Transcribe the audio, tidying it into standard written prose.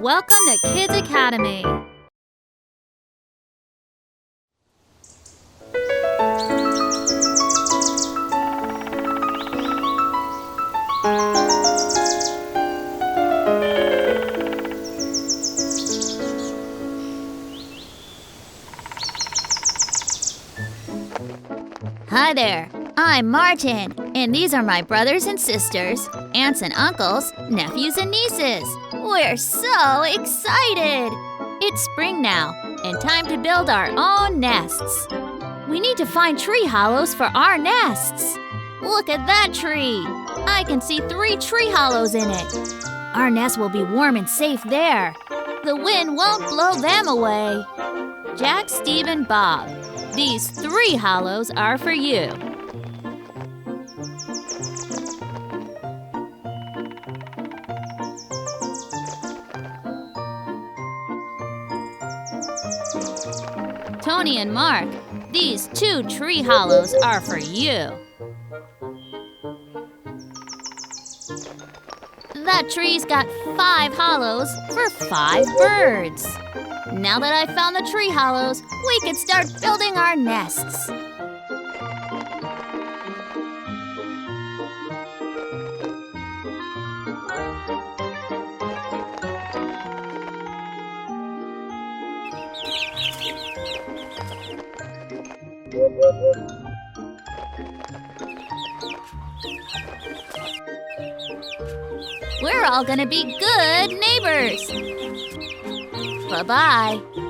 Welcome to Kids Academy. Hi there, I'm Martin, and these are my brothers and sisters, aunts and uncles, nephews and nieces. We're so excited! It's spring now, and time to build our own nests. We need to find tree hollows for our nests. Look at that tree! I can see 3 tree hollows in it. Our nest will be warm and safe there. The wind won't blow them away. Jack, Steve, and Bob, these 3 hollows are for you. Tony and Mark, these 2 tree hollows are for you. That tree's got 5 hollows for 5 birds. Now that I've found the tree hollows, we could start building our nests. We're all gonna be good neighbors. Bye-bye.